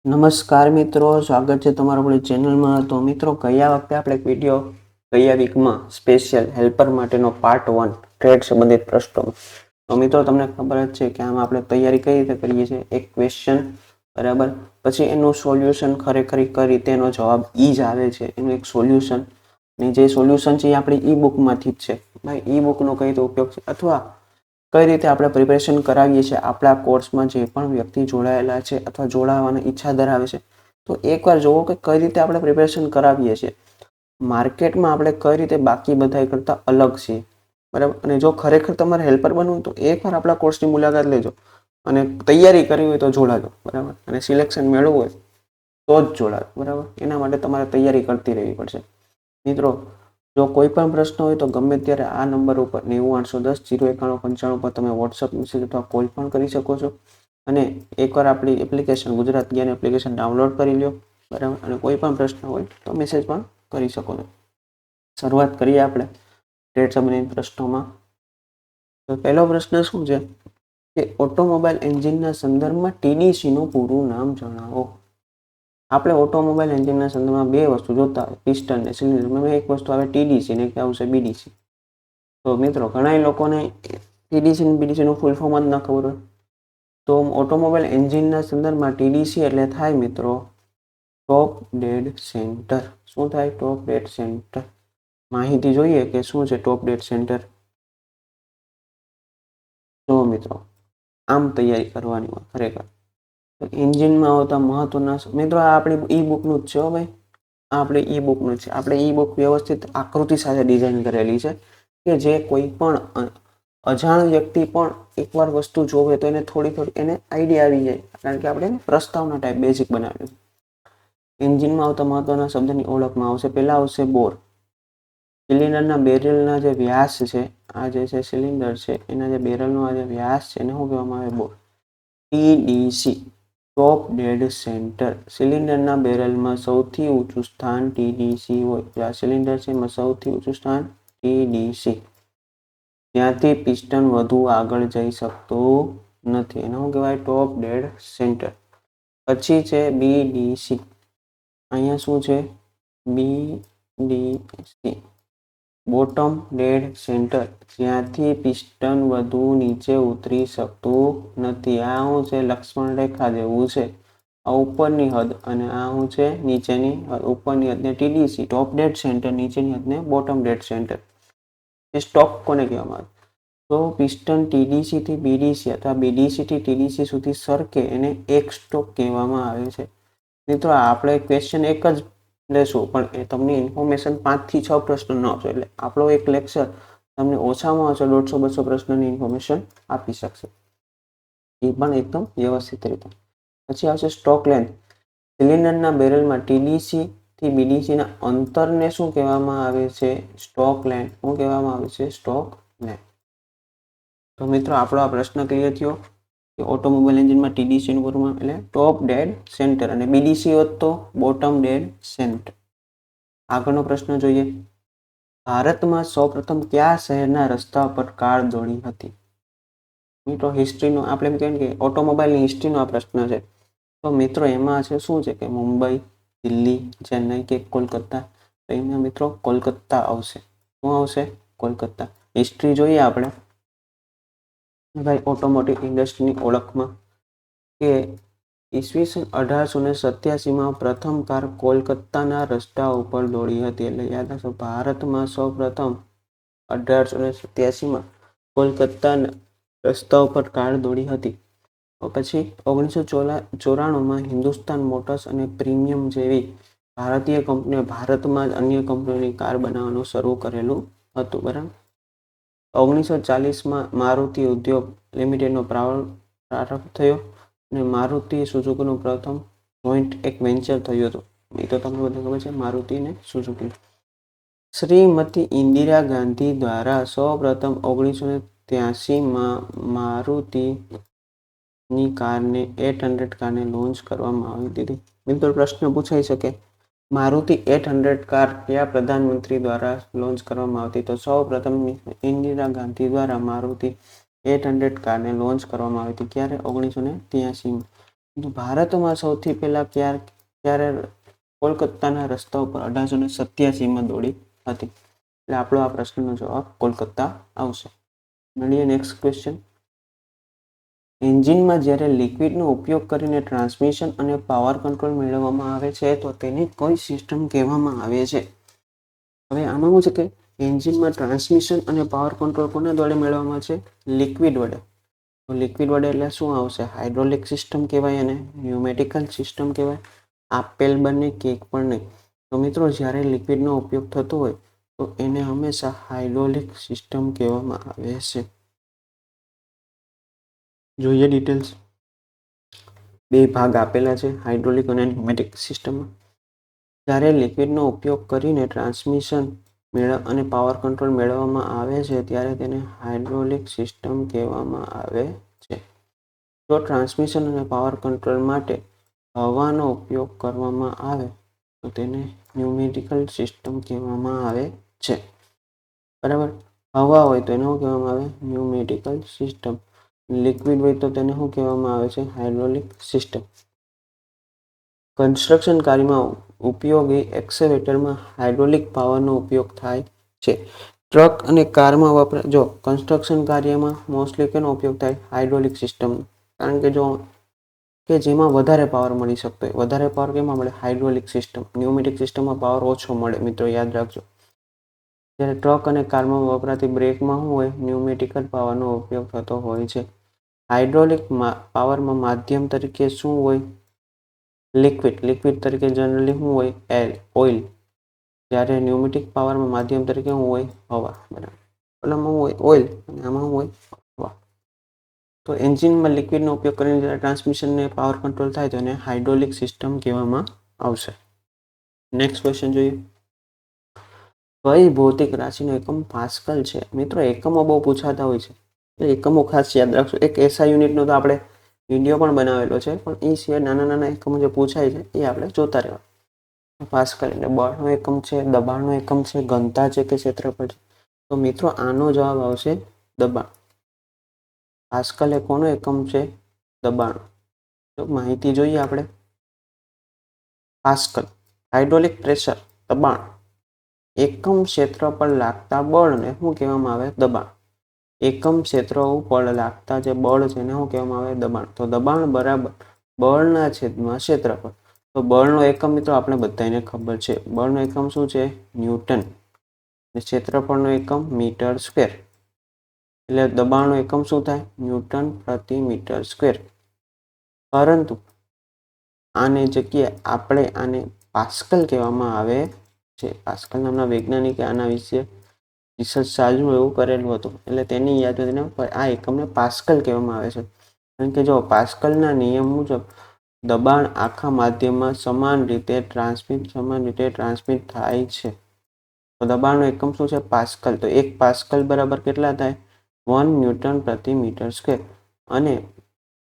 નમસ્કાર મિત્રો, સ્વાગત છે તમારા આપણી ચેનલમાં. તો મિત્રો, ગયા વખતે આપણે એક વિડીયો ગયા વીકમાં સ્પેશિયલ હેલ્પર માટેનો પાર્ટ 1 ટ્રેડ સંબંધિત પ્રશ્નો. તો મિત્રો, તમને ખબર જ છે કે આમાં આપણે તૈયારી કઈ રીતે કરીએ છીએ. એક ક્વેશ્ચન, બરાબર, પછી એનું સોલ્યુશન, ખરેખર કઈ રીતે એનો જવાબ ઈ જ આવે છે, એનું એક સોલ્યુશન. અને જે સોલ્યુશન છે એ આપણી ઈ બુકમાંથી જ છે. ભાઈ, ઈ બુકનો કઈ રીતે ઉપયોગ છે અથવા કઈ રીતે આપણે પ્રિપેરેશન કરાવીએ છીએ આપણા કોર્સમાં જે પણ વ્યક્તિ જોડાયેલા છે અથવા જોડાવાની ઈચ્છા ધરાવે છે, તો એકવાર જુઓ કે કઈ રીતે આપણે પ્રિપેરેશન કરાવીએ છીએ. માર્કેટમાં આપણે કઈ રીતે બાકી બધા કરતાં અલગ છીએ, બરાબર. અને જો ખરેખર તમારે હેલ્પર બનવું તો એકવાર આપણા કોર્સની મુલાકાત લેજો અને તૈયારી કરવી હોય તો જોડાજો, બરાબર. અને સિલેક્શન મેળવવું હોય તો જ જોડાજો, બરાબર. એના માટે તમારે તૈયારી કરતી રહેવી પડશે. મિત્રો, જો કોઈ પણ પ્રશ્ન હોય તો ગમે ત્યારે આ નંબર ઉપર 908110 09195 પર તમે વોટ્સઅપ મેસેજ અથવા કોલ પણ કરી શકો છો. અને એકવાર આપણી એપ્લિકેશન ગુજરાત જ્ઞાન એપ્લિકેશન ડાઉનલોડ કરી લો, બરાબર. અને કોઈ પણ પ્રશ્ન હોય તો મેસેજ પણ કરી શકો છો. શરૂઆત કરીએ આપણે ટ્રેડ સંબંધિત પ્રશ્નોમાં. તો પહેલો પ્રશ્ન શું છે કે ઓટોમોબાઈલ એન્જિનના સંદર્ભમાં ટીડીસીનું પૂરું નામ જણાવો. આપણે ઓટોમોબાઈલ એન્જિનના સંદર્ભમાં બે વસ્તુ જોતા હોય, પિસ્ટન અને સિલિન્ડર. એક વસ્તુ આવે ટીડીસી ને એક આવશે બીડીસી. તો મિત્રો, ઘણા લોકોને ટીડીસી અને બીડીસીનું ફૂલ ફોર્મ જ ન ખબર હોય. તો ઓટોમોબાઈલ એન્જિનના સંદર્ભમાં ટીડીસી એટલે થાય મિત્રો ટોપ ડેડ સેન્ટર. શું થાય? Top dead centre. માહિતી જોઈએ કે શું છે ટોપ ડેડ સેન્ટર. જો મિત્રો, આમ તૈયારી કરવાની હોય ખરેખર. એન્જિનમાં આવતા મહત્વના મિત્રો, આ આપણી ઈ બુકનું જ છે ભાઈ. આ આપણે ઈ બુકનું છે. આપણે ઈ બુક વ્યવસ્થિત આકૃતિ સાથે ડિઝાઇન કરેલી છે કે જે કોઈ પણ અજાણ વ્યક્તિ પણ એકવાર વસ્તુ જોવે તો એને થોડી એને આઈડિયા આવી જાય, કારણ કે આપણે પ્રસ્તાવના ટાઈપ બેઝિક બનાવ્યું છે. એન્જિનમાં આવતા મહત્વના શબ્દની ઓળખમાં આવશે. પહેલા આવશે બોર. સિલિન્ડરના બેરલના જે વ્યાસ છે, આ જે છે સિલિન્ડર છે, એના જે બેરલનો આ જે વ્યાસ છે એને શું કહેવામાં આવે? બોર. ટીડીસી ટોપ ડેડ સેન્ટર. સિલિન્ડરના બેરલમાં સૌથી ઊંચું સ્થાન ટીડીસી હોય. આ સિલિન્ડર છે એમાં સૌથી ઊંચું સ્થાન ટીડીસી. ત્યાંથી પિસ્ટન વધુ આગળ જઈ શકતું નથી. એને શું કહેવાય? Top dead centre. પછી છે બીડીસી. અહીંયા શું છે? BDC bottom dead centre. જ્યાંથી પિસ્ટન વધુ નીચે ઉતરી શકતું નથી. આ શું છે? લક્ષ્મણ રેખા જેવું છે. આ ઉપરની હદ અને આ શું છે? નીચેની હદ. ઉપરની હદને ટીડીસી ટોપ ડેડ સેન્ટર, નીચેની હદને બોટમ ડેડ સેન્ટર. એ સ્ટોક કોને કહેવામાં આવે? તો પિસ્ટન ટીડીસી થી બીડીસી અથવા બીડીસી થી ટીડીસી સુધી સરકે એને એક સ્ટોક કહેવામાં આવે છે. મિત્રો, આપણે ક્વેશ્ચન એક જ લેશું પણ એ તમને ઇન્ફોર્મેશન 5 થી 6 પ્રશ્નો ન આવશે. એટલે આપણો એક લેક્ચર તમને ઓછામાં ઓછા 150-200 પ્રશ્નની ઇન્ફોર્મેશન આપી શકશે, એ પણ એકદમ વ્યવસ્થિત રીતે. પછી આવશે સ્ટોક લેન્થ. સિલિન્ડરના બેરલમાં ટીડીસી થી બીડીસીના અંતરને શું કહેવામાં આવે છે? Stock length. શું કહેવામાં આવે છે? Stock length. તો મિત્રો, આપણો આ પ્રશ્ન ક્લિયર થયો કે ઓટોમોબાઈલ એન્જિનમાં ટીડીસીનું પૂરું નામ એટલે ટોપ ડેડ સેન્ટર અને બીડીસી હોત તો બોટમ ડેડ સેન્ટર. આગળનો પ્રશ્ન જોઈએ. ભારતમાં સૌપ્રથમ કયા શહેરના રસ્તા પર કાર દોડી હતી? મિત્રો, હિસ્ટ્રીનો આપણે એમ કહીએ કે ઓટોમોબાઈલની હિસ્ટ્રીનો આ પ્રશ્ન છે. તો મિત્રો, એમાં છે શું છે કે મુંબઈ, દિલ્હી, ચેન્નઈ કે કોલકાતા. તો એમાં મિત્રો કોલકાતા આવશે. શું આવશે? કોલકાતા. હિસ્ટ્રી જોઈએ આપણે ભાઈ ઓટોમોટિવ ઇન્ડસ્ટ્રીની ઓળખમાં કે ઈસવીસન 1887માં પ્રથમ કાર કોલકાતાના રસ્તા ઉપર દોડી હતી. એટલે યાદ રાખો, ભારતમાં સૌપ્રથમ 1887માં કોલકાતાના રસ્તા ઉપર કાર દોડી હતી. પછી 1994માં હિન્દુસ્તાન મોટર્સ અને પ્રીમિયમ જેવી ભારતીય કંપનીઓ ભારતમાં જ અન્ય કંપનીઓની કાર બનાવવાનું શરૂ કરેલું હતું, બરાબર. 1940માં મારુતિ ઉદ્યોગ લિમિટેડનો પ્રારંભ થયો અને મારુતિ સુઝુકીનું પ્રથમ જોઈન્ટ એક વેન્ચર થયું હતું. એ તો તમને બધું ખબર છે, મારુતિ અને સુઝુકી. શ્રીમતી ઇન્દિરા ગાંધી દ્વારા સૌપ્રથમ 1983માં મારુતિની કારને 800 કારને લોન્ચ કરવામાં આવી હતી. મિત્રો, પ્રશ્ન પૂછાઈ શકે, મારુતિ 800 કાર કયા પ્રધાનમંત્રી દ્વારા લોન્ચ કરવામાં આવતી? તો સૌપ્રથમ ઇન્દિરા ગાંધી દ્વારા મારુતિ 800 કારને લોન્ચ કરવામાં આવી હતી. ક્યારે? 1983માં. ભારતમાં સૌથી પહેલા ક્યારે કોલકાતાના રસ્તા ઉપર 1887માં દોડી હતી? એટલે આપણો આ પ્રશ્નનો જવાબ કોલકાતા આવશે. મળીએ નેક્સ્ટ ક્વેશ્ચન. એન્જિનમાં જ્યારે લિક્વિડનો ઉપયોગ કરીને ટ્રાન્સમિશન અને પાવર કંટ્રોલ મેળવવામાં આવે છે તો તેને કઈ સિસ્ટમ કહેવામાં આવે છે? હવે આમાં શું છે કે એન્જિનમાં ટ્રાન્સમિશન અને પાવર કંટ્રોલ કોના દ્વારા મેળવવામાં છે? લિક્વિડ વડે. તો લિક્વિડ વડે એટલે શું આવશે? હાઇડ્રોલિક સિસ્ટમ કહેવાય અને ન્યુમેટિકલ સિસ્ટમ કહેવાય. આપેલ બંને કે એક પણ નહીં. તો મિત્રો જ્યારે લિક્વિડનો ઉપયોગ થતો હોય તો એને હંમેશા હાઇડ્રોલિક સિસ્ટમ કહેવામાં આવે છે. જોઈએ ડિટેલ્સ. બે ભાગ આપેલા છે હાઇડ્રોલિક અને ન્યુમેટિક સિસ્ટમમાં. જ્યારે લિક્વિડનો ઉપયોગ કરીને ટ્રાન્સમિશન અને પાવર કંટ્રોલ મેળવવામાં આવે છે ત્યારે તેને હાઇડ્રોલિક સિસ્ટમ કહેવામાં આવે છે. જો ટ્રાન્સમિશન અને પાવર કંટ્રોલ માટે હવાનો ઉપયોગ કરવામાં આવે તો તેને ન્યુમેટિકલ સિસ્ટમ કહેવામાં આવે છે. બરાબર. હવા હોય તો એને શું કહેવામાં આવે? ન્યુમેટિકલ સિસ્ટમ. લિક્વિડ હોય તો તેને શું કહેવામાં આવે છે? Hydraulic system. કન્સ્ટ્રક્શન કાર્યમાં ઉપયોગી એક્સેલેરેટરમાં હાઇડ્રોલિક પાવરનો ઉપયોગ થાય છે. ટ્રક અને કારમાં જો કન્સ્ટ્રક્શન કાર્યમાં મોસ્ટલી કેનો ઉપયોગ થાય? Hydraulic system. કારણ કે જેમાં વધારે પાવર મળી શકતો હોય. વધારે પાવર કેમાં મળે? Hydraulic system. ન્યુમેટિક સિસ્ટમમાં પાવર ઓછો મળે. મિત્રો યાદ રાખજો. જ્યારે ટ્રક અને કારમાં વપરાતી બ્રેકમાં શું હોય? ન્યુમેટિકલ પાવરનો ઉપયોગ થતો હોય છે. હાઇડ્રોલિક પાવરમાં માધ્યમ તરીકે શું હોય? લિક્વિડ તરીકે જનરલી શું હોય? ઓઇલ. જ્યારે ન્યુમેટિક પાવરમાં માધ્યમ તરીકે શું હોય? હવા. બરાબર. પેલામાં શું હોય? ઓઇલ અને આમાં શું હોય? હવા. તો એન્જિનમાં લિક્વિડનો ઉપયોગ કરીને જ્યારે ટ્રાન્સમિશન અને પાવર કંટ્રોલ થાય તો એને હાઇડ્રોલિક સિસ્ટમ કહેવામાં આવશે. નેક્સ્ટ ક્વેશ્ચન જોઈએ. કઈ ભૌતિક રાશિનો એકમ પાસ્કલ છે? મિત્રો એકમો બહુ પૂછાતા હોય છે. એકમો ખાસ યાદ રાખશો. એક એસઆઈ યુનિટનો તો આપણે વિડીયો પણ બનાવેલો છે, પણ એ સિવાય નાના નાના એકમો જે પૂછાય છે એ આપણે જોતા રહેવા. પાસ્કલ એટલે બળનો એકમ છે, દબાણનો એકમ છે, ઘનતા છે કે ક્ષેત્રફળ છે? તો મિત્રો આનો જવાબ આવશે દબાણ. પાસ્કલ એ કોનો એકમ છે? દબાણ. તો માહિતી જોઈએ આપણે. પાસ્કલ હાઇડ્રોલિક પ્રેશર, દબાણ. એકમ ક્ષેત્ર પર લાગતા બળને શું કહેવામાં આવે? દબાણ. એકમ ક્ષેત્ર ઉપર લાગતા જે બળ છે એને શું કહેવામાં આવે? દબાણ. તો દબાણ બરાબર બળના છેદમાં ક્ષેત્રફળ. તો બળનો એકમ મિત્રો આપણે બધાને ખબર છે. બળનો એકમ શું છે? ન્યૂટન. ક્ષેત્રફળનો એકમ મીટર સ્ક્વેર. એટલે દબાણનો એકમ શું થાય? ન્યૂટન પ્રતિ મીટર સ્ક્વેર. પરંતુ આની જગ્યાએ આપણે આને પાસ્કલ કહેવામાં આવે છે. પાસ્કલ નામના વૈજ્ઞાનિકે આના વિશે રિસર્ચ સાજનું એવું કરેલું હતું. એટલે તેની યાદને આ એકમને પાસ્કલ કહેવામાં આવે છે. કારણ કે જો પાસ્કલના નિયમ મુજબ દબાણ આખા માધ્યમમાં સમાન રીતે ટ્રાન્સમિટ થાય છે. તો દબાણનો એકમ શું છે? પાસ્કલ. તો 1 પાસ્કલ બરાબર કેટલા થાય? 1 ન્યૂટન પ્રતિ મીટર સ્ક્વેર. અને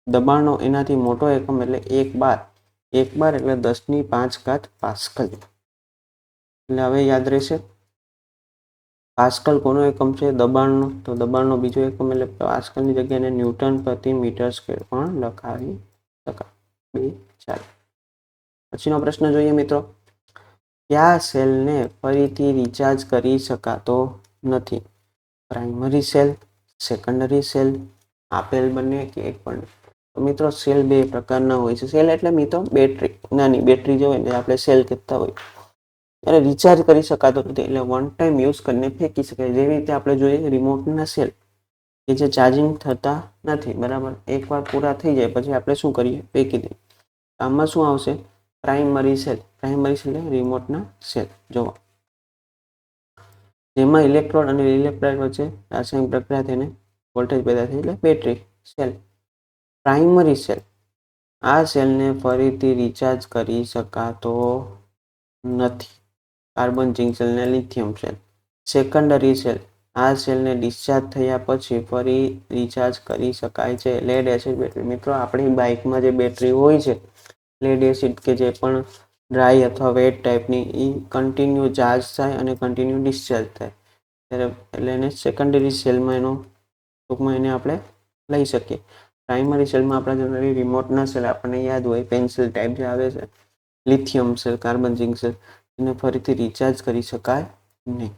દબાણનો એનાથી મોટો એકમ એટલે 1 બાર. 1 બાર એટલે 10⁵ પાસ્કલ. એટલે હવે યાદ રહેશે. પાસ્કલ કોનો એકમ છે? દબાણનો. તો દબાણનો બીજો એકમ એટલે પાસ્કલની જગ્યાએ ન્યૂટન પ્રતિ મીટર સ્ક્વેર પણ લખાવી શકાય. 2 4. પછીનો પ્રશ્ન જોઈએ મિત્રો. કયા સેલને ફરીથી રિચાર્જ કરી શકાતો નથી? પ્રાઇમરી સેલ, સેકન્ડરી સેલ, આપેલ બંને કે એક પણ? તો મિત્રો સેલ બે પ્રકારના હોય છે. સેલ એટલે મિત્રો બેટરી, નાની બેટરી જે હોય ને આપણે સેલ કહેતા હોય. એને રિચાર્જ કરી શકાતો નથી. એટલે વન ટાઈમ યુઝ કરીને ફેંકી શકાય. જેવી રીતે આપણે જોઈએ રિમોટના સેલ કે જે ચાર્જિંગ થતા નથી. બરાબર. એકવાર પૂરા થઈ જાય પછી આપણે શું કરીએ? ફેંકી દઈએ. આમાં શું આવશે? Primary cell. પ્રાઇમરી સેલ એટલે રિમોટના સેલ. જોવો જેમાં ઇલેક્ટ્રોડ અને ઇલેક્ટ્રોલાઇટ વચ્ચે રાસાયણિક પ્રક્રિયા થઈને વોલ્ટેજ પેદા થાય એટલે બેટરી સેલ. Primary cell. આ સેલને ફરીથી રિચાર્જ કરી શકાતો નથી. કાર્બન ઝિંક સેલ અને લિથિયમ સેલ. Secondary cell. આ સેલને ડિસ્ચાર્જ થયા પછી ફરી રિચાર્જ કરી શકાય છે. Lead acid battery. મિત્રો આપણી બાઇકમાં જે બેટરી હોય છે લેડ એસિડ કે જે પણ ડ્રાય અથવા વેટ ટાઈપની, એ કન્ટિન્યુ ચાર્જ થાય અને કન્ટિન્યુ ડિસ્ચાર્જ થાય. એટલે એને સેકન્ડરી સેલમાં ટૂંકમાં એને આપણે લઈ શકીએ. પ્રાઇમરી સેલમાં આપણા જનરલી રિમોટના સેલ આપણને યાદ હોય, પેન્સિલ ટાઈપ જે આવે છે, lithium cell, carbon zinc cell, એને ફરીથી રિચાર્જ કરી શકાય નહીં.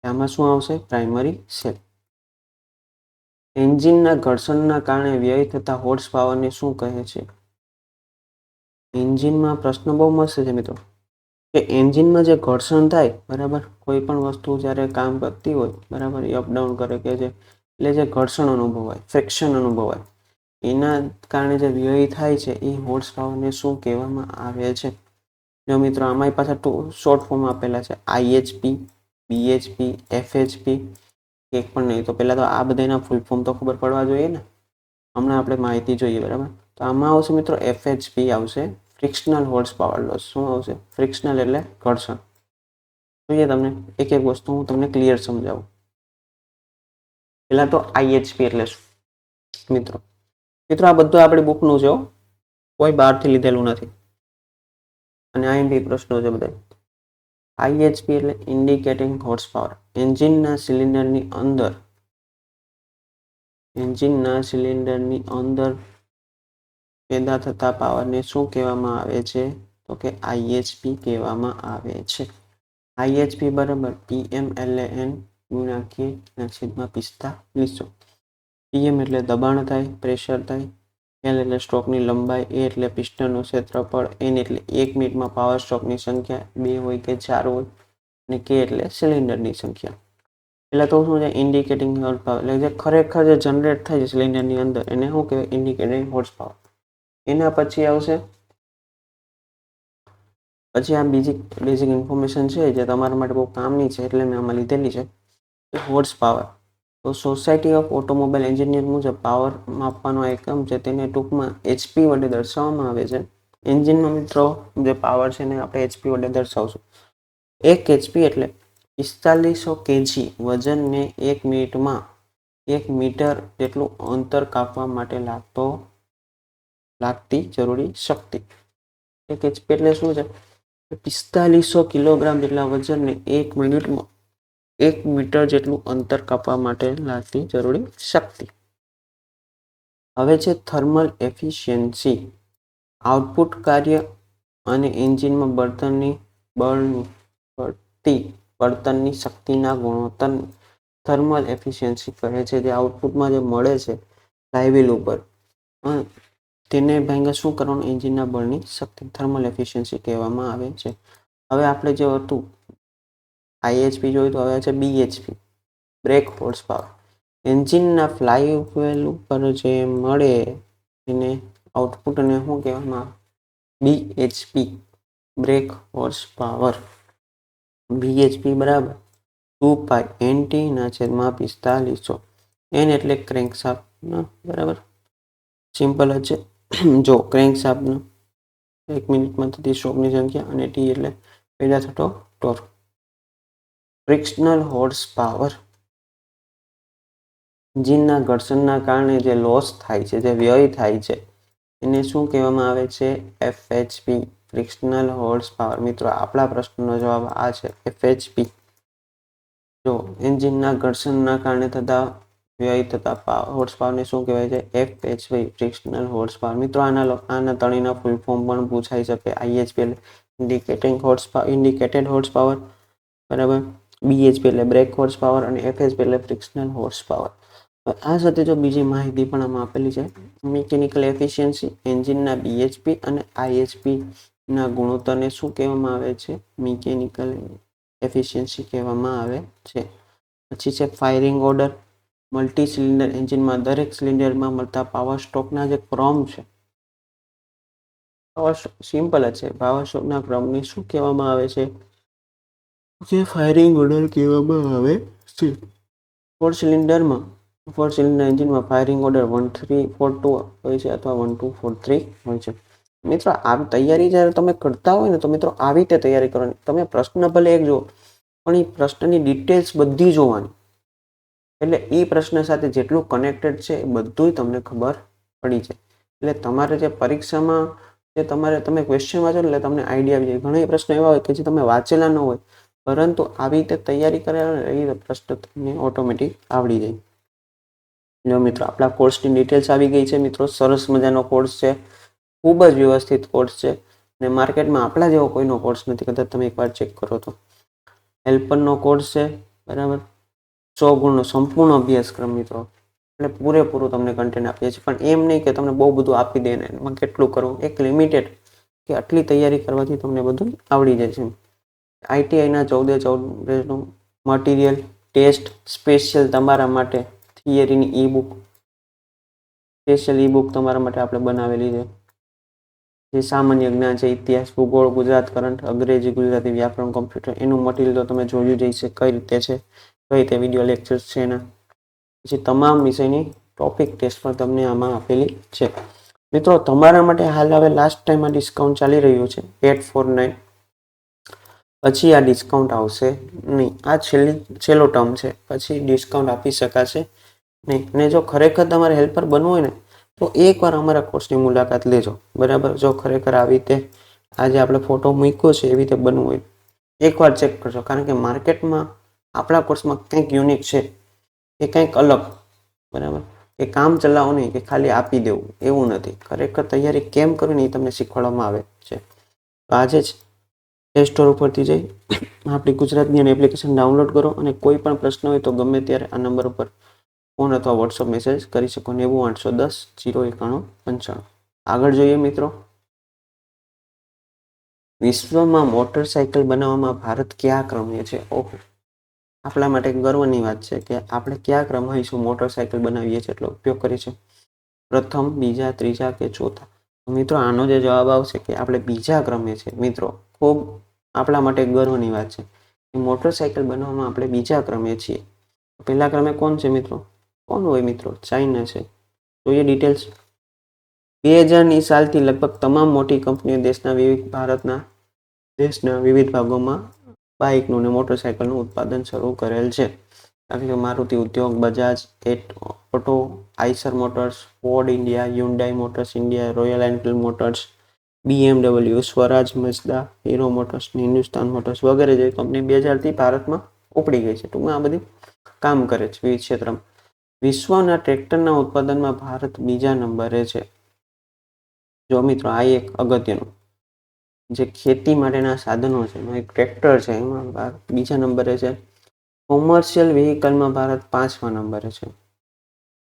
આમાં શું આવશે? Primary cell. એન્જિનના ઘર્ષણના કારણે વ્યય થતા હોર્સ પાવરને શું કહે છે? એન્જિનમાં પ્રશ્ન બહુ મસ્ત છે મિત્રો, કે એન્જિનમાં જે ઘર્ષણ થાય, બરાબર, કોઈ પણ વસ્તુ જ્યારે કામ કરતી હોય, બરાબર, એ અપડાઉન કરે કે જે, એટલે જે ઘર્ષણ અનુભવાય, ફ્રિક્શન અનુભવાય, એના કારણે જે વ્યય થાય છે એ હોર્સ પાવરને શું કહેવામાં આવે છે? જો મિત્રો આમાં પાછા શોર્ટ ફોર્મ આપેલા છે, IHP, BHP, FHP, એક પણ નહીં. તો પહેલાં તો આ બધાના ફૂલ ફોર્મ તો ખબર પડવા જોઈએ ને. હમણાં આપણે માહિતી જોઈએ, બરાબર. તો આમાં આવશે મિત્રો FHP આવશે, ફ્રિક્શનલ હોર્સ પાવર લોસ. શું આવશે? ફ્રિક્શનલ એટલે ઘર્ષણ. જોઈએ તમને એક એક વસ્તુ હું તમને ક્લિયર સમજાવું. પહેલાં તો IHP એટલે શું? મિત્રો આ બધું આપણી બુકનું છે, કોઈ બહારથી લીધેલું નથી. અને IMP પ્રશ્નો છે બધા. IHP એટલે ઇન્ડિકેટિંગ હોર્સ પાવર. એન્જિનના સિલિન્ડરની અંદર પેદા થતા પાવરને શું કહેવામાં આવે છે? તો કે IHP કહેવામાં આવે છે. IHP બરાબર PMLAN × 4500. PM એટલે દબાણ થાય, પ્રેશર થાય. L એટલે સ્ટ્રોકની લંબાઈ, A એટલે પિસ્ટનનું ક્ષેત્રફળ, N એટલે 1 મિનિટમાં પાવર સ્ટ્રોકની સંખ્યા 2 હોય કે 4 હોય, અને K એટલે સિલિન્ડરની સંખ્યા. એટલે તો શું છે? ઇન્ડિકેટિંગ હોર્સ પાવર, એટલે જે ખરેખર જે જનરેટ થાય છે સિલિન્ડરની અંદર, એને શું કહેવાય? Indicating horse power. એના પછી આવશે, પછી આ બીજી બેઝિક ઇન્ફોર્મેશન છે જે તમારા માટે બહુ કામની છે, એટલે મેં આમાં લીધેલી છે. Horse power. તો સોસાયટી ઓફ ઓટોમોબાઈલ એન્જિનિયર મુજબ પાવર માપવાનો એકમ છે, તેને ટૂંકમાં HP વડે દર્શાવવામાં આવે છે. એન્જિનનો મિત્રો જે પાવર છે એને આપણે HP વડે દર્શાવશું. 1 HP એટલે 4500 kg વજનને 1 મિનિટમાં 1 મીટર જેટલું અંતર કાપવા માટે લાગતી જરૂરી શક્તિ. 1 HP એટલે શું છે? 4500 કિલોગ્રામ જેટલા વજનને 1 મિનિટમાં 1 મીટર જેટલું અંતર કાપવા માટે લાગતી જરૂરી શક્તિ. હવે છે થર્મલ એફિશિયન્સી. આઉટપુટ કાર્ય અને એન્જિનમાં બળતણની શક્તિના ગુણોત્તર થર્મલ એફિશિયન્સી કહે છે. જે આઉટપુટમાં જે મળે છે ફ્લાયવ્હીલ ઉપર, તેને ભાંગ્યા શું કરવાનું? એન્જિનના બળની શક્તિ, થર્મલ એફિશિયન્સી કહેવામાં આવે છે. હવે આપણે જે હતું IHP જોયું, તો હવે છે BHP, બ્રેક હોર્સ પાવર. એન્જિનના ફ્લાયવ્હીલ ઉપર જે મળે એને આઉટપુટને શું કહેવામાં? BHP, brake horse power. BHP બરાબર 2π×10⁻4500. N એટલે ક્રેન્કશાફ્ટ, બરાબર, સિમ્પલ જ છે. જો ક્રેન્કશાફ્ટ 1 મિનિટમાં થતી સ્ટ્રોકની સંખ્યા, અને T એટલે પેદા થતો ટોર્ક. Frictional horse power. એન્જિનના ઘર્ષણના કારણે જે લોસ થાય છે, જે વ્યય થાય છે, એને શું કહેવામાં આવે છે? FHP, frictional horse power. મિત્રો આપણા પ્રશ્નનો જવાબ આ છે, FHP. જો એન્જિનના ઘર્ષણના કારણે થતા વ્યય થતા હોર્સ પાવરને શું કહેવાય છે? FHP, frictional horse power. મિત્રો આના ત્રણેયના ફૂલ ફોર્મ પણ પૂછાઈ શકે. IHP એટલે ઇન્ડિકેટેડ હોર્સ પાવર, બરાબર, BHP એટલે બ્રેક હોર્સ પાવર, અને FHP એટલે ફ્રિક્શનલ હોર્સ પાવર. આ સાથે જો બીજી માહિતી પણ આમાં આપેલી છે. મિકેનિકલ એફિશિયન્સી, એન્જિનના BHP અને IHP ના ગુણોત્તરને શું કહેવામાં આવે છે? મિકેનિકલ એફિશિયન્સી કહેવામાં આવે છે. પછી છે ફાયરિંગ ઓર્ડર. મલ્ટી સિલિન્ડર એન્જિનમાં દરેક સિલિન્ડરમાં મળતા પાવર સ્ટ્રોકના જે ક્રમ છે, સિમ્પલ જ છે. પાવર સ્ટ્રોકના ક્રમને શું કહેવામાં આવે છે? જે ફાયરિંગ ઓર્ડર કહેવામાં આવે છે. 4 સિલિન્ડર એન્જિનમાં ફાયરિંગ ઓર્ડર 1342 હોય છે, અથવા 1243 હોય છે. મિત્રો આ તૈયારી જ્યારે તમે કરતા હોય ને, તો મિત્રો આવી રીતે તૈયારી કરવાની. તમે પ્રશ્ન ભલે એક જુઓ, પણ એ પ્રશ્નની ડિટેલ્સ બધી જોવાની. એટલે એ પ્રશ્ન સાથે જેટલું કનેક્ટેડ છે એ બધું તમને ખબર પડી જાય. એટલે તમારે જે પરીક્ષામાં જે તમે ક્વેશ્ચન વાંચો એટલે તમને આઈડિયા આવી જાય. ઘણા પ્રશ્નો એવા હોય કે જે તમે વાંચેલા ન હોય, પરંતુ આવી રીતે તૈયારી કરેલા એ પ્રશ્ન તમને ઓટોમેટિક આવડી જાય. જો મિત્રો આપણા કોર્સની ડિટેલ્સ આવી ગઈ છે મિત્રો. સરસ મજાનો કોર્સ છે, ખૂબ જ વ્યવસ્થિત કોર્સ છે અને માર્કેટમાં આપણા જેવો કોઈનો કોર્સ નથી. કદાચ તમે એકવાર ચેક કરો તો હેલ્પરનો કોર્સ છે, બરાબર. 100 ગુણનો સંપૂર્ણ અભ્યાસક્રમ મિત્રો. એટલે પૂરેપૂરું તમને કન્ટેન્ટ આપીએ છીએ, પણ એમ નહીં કે તમને બહુ બધું આપી દે ને એમાં કેટલું કરવું. એક લિમિટેડ કે આટલી તૈયારી કરવાથી તમને બધું આવડી જાય છે. આઈટીઆઈના 14 મટીરિયલ ટેસ્ટ સ્પેશિયલ તમારા માટે, થિયરીની e book special e book તમારા માટે આપણે બનાવેલી છે. જે સામાન્ય જ્ઞાન છે, ઇતિહાસ, ભૂગોળ, ગુજરાત કરંટ, અંગ્રેજી, ગુજરાતી, વ્યાકરણ, કોમ્પ્યુટર, એનું મટીરિયલ તો તમે જોયું જ હશે કઈ રીતે છે, કઈ રીતે વિડીયો લેક્ચર્સ છે એના. પછી તમામ વિષયની ટોપિક ટેસ્ટ પણ તમને આમાં આપેલી છે મિત્રો. તમારા માટે હાલ હવે લાસ્ટ ટાઈમમાં ડિસ્કાઉન્ટ ચાલી રહ્યું છે 849. પછી આ ડિસ્કાઉન્ટ આવશે નહીં. આ છેલ્લો ટર્મ છે, પછી ડિસ્કાઉન્ટ આપી શકાશે નહીં. અને જો ખરેખર તમારે હેલ્પર બનવું હોય ને તો એકવાર અમારા કોર્સની મુલાકાત લેજો, બરાબર. જો ખરેખર આવી રીતે આજે આપણે ફોટો મૂક્યો છે એવી રીતે બનવું હોય એકવાર ચેક કરજો, કારણ કે માર્કેટમાં આપણા કોર્સમાં કંઈક યુનિક છે, એ કંઈક અલગ, બરાબર. એ કામ ચલાવો નહીં કે ખાલી આપી દેવું, એવું નથી. ખરેખર તૈયારી કેમ કરવી ને એ તમને શીખવાડવામાં આવે છે. તો આજે જ પ્લે સ્ટોર ઉપરથી જઈ આપણી ગુજરાતની અને એપ્લિકેશન ડાઉનલોડ કરો અને કોઈ પણ પ્રશ્ન હોય તો ગમે ત્યારે આ નંબર ઉપર ફોન અથવા વોટ્સઅપ મેસેજ કરી શકો. 90 810 091 95. આગળ જોઈએ મિત્રો. વિશ્વમાં મોટરસાયકલ બનાવવામાં ભારત કયા ક્રમે છે? ઓહો, આપણા માટે ગર્વની વાત છે કે આપણે કયા ક્રમ હોઈશું મોટરસાયકલ બનાવીએ છીએ, એટલો ઉપયોગ કરીશું. પ્રથમ, બીજા, ત્રીજા કે ચોથા? મિત્રો આનો જે જવાબ આવશે કે આપણે બીજા ક્રમે છે મિત્રો. ખૂબ આપણા માટે ગર્વની વાત છે કે મોટરસાયકલ બનાવવામાં આપણે બીજા ક્રમે છીએ. પહેલા ક્રમે કોણ છે મિત્રો? કોણ હોય મિત્રો? ચાઇના છે. જોઈએ ડિટેલ્સ. 2000ની સાલથી લગભગ તમામ મોટી કંપનીઓ દેશના વિવિધ ભાગોમાં બાઇકનું અને મોટરસાયકલનું ઉત્પાદન શરૂ કરેલ છે. કારણ કે મારુતિ ઉદ્યોગ, Bajaj auto, Eicher motors, Ford India, Hyundai motors India, royal Enfield motors, BMW, સ્વરાજ, મઝદા, હીરો મોટર્સ, હિન્દુસ્તાન મોટર્સ વગેરે જેવી કંપની 2000થી ભારતમાં ઉપડી ગઈ છે. ટૂંકમાં આ બધી કામ કરે છે વિવિધ ક્ષેત્રમાં. વિશ્વના ટ્રેક્ટરના ઉત્પાદનમાં ભારત બીજા નંબરે છે. જો મિત્રો આ એક અગત્યનું, જે ખેતી માટેના સાધનો છે એમાં એક ટ્રેક્ટર છે, એમાં ભારત બીજા નંબરે છે. કોમર્શિયલ વ્હીકલમાં ભારત 5મા નંબરે છે.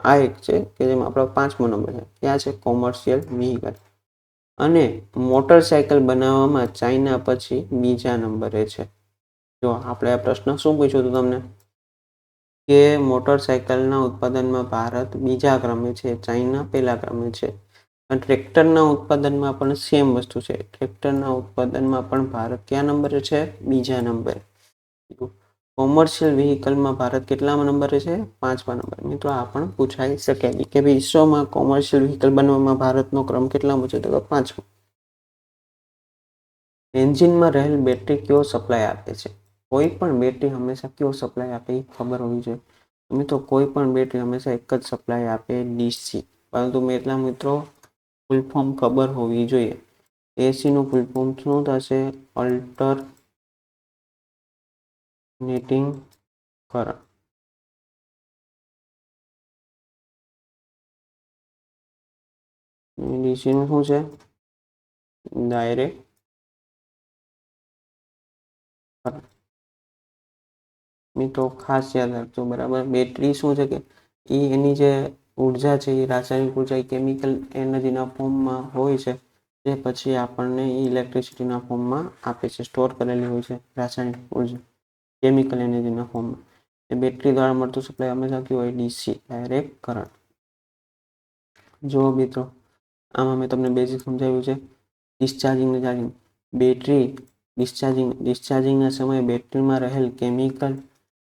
આ એક છે કે જેમાં આપણો 5મો નંબર છે. ક્યાં છે? Commercial vehicle. અને મોટરસાયકલ બનાવવામાં ચાઇના પછી બીજા નંબરે છે. જો આપણે આ પ્રશ્ન શું પૂછ્યો હતો તમને કે મોટરસાયકલના ઉત્પાદનમાં ભારત બીજા ક્રમે છે, ચાઇના પહેલા ક્રમે છે. અને ટ્રેક્ટરના ઉત્પાદનમાં પણ સેમ વસ્તુ છે. ટ્રેક્ટરના ઉત્પાદનમાં પણ ભારત કયા નંબરે છે? બીજા નંબરે. કોમર્શિયલ વ્હીકલમાં ભારત કેટલામાં નંબરે છે? 5મા નંબર. મિત્રો આ પણ પૂછાઈ શકે કે વિશ્વમાં કોમર્શિયલ વ્હીકલ બનાવવામાં ભારતનો ક્રમ કેટલામો છે? તો 5મો. એન્જિનમાં રહેલ બેટરી કયો સપ્લાય આપે છે? કોઈ પણ બેટરી હંમેશા કયો સપ્લાય આપે એ ખબર હોવી જોઈએ. મિત્રો કોઈ પણ બેટરી હંમેશા એક જ સપ્લાય આપે, ડીસી. પરંતુ એટલા મિત્રો ફૂલ ફોર્મ ખબર હોવી જોઈએ. એસીનું ફૂલ ફોર્મ શું થશે? Alternating current. ડીસીનું શું છે? Direct current. મિત્રો ખાસ યાદ રાખજો, બરાબર. બેટરી શું છે કે એની જે ઉર્જા છે એ રાસાયણિક ઉર્જા કેમિકલ એનર્જીના ફોર્મમાં હોય છે, જે પછી આપણને ઇલેક્ટ્રિસિટીના ફોર્મમાં આપે છે, સ્ટોર કરેલી હોય છે રાસાયણિક ઉર્જા કેમિકલ એનર્જીના ફોર્મમાં. એ બેટરી દ્વારા મળતું સપ્લાય હંમેશા કયું હોય? DC, direct current. જો મિત્રો આમાં મેં તમને બેઝિક સમજાવ્યું છે. ડિસ્ચાર્જિંગ અને ચાર્જિંગ. બેટરી ડિસ્ચાર્જિંગના સમયે બેટરીમાં રહેલ કેમિકલ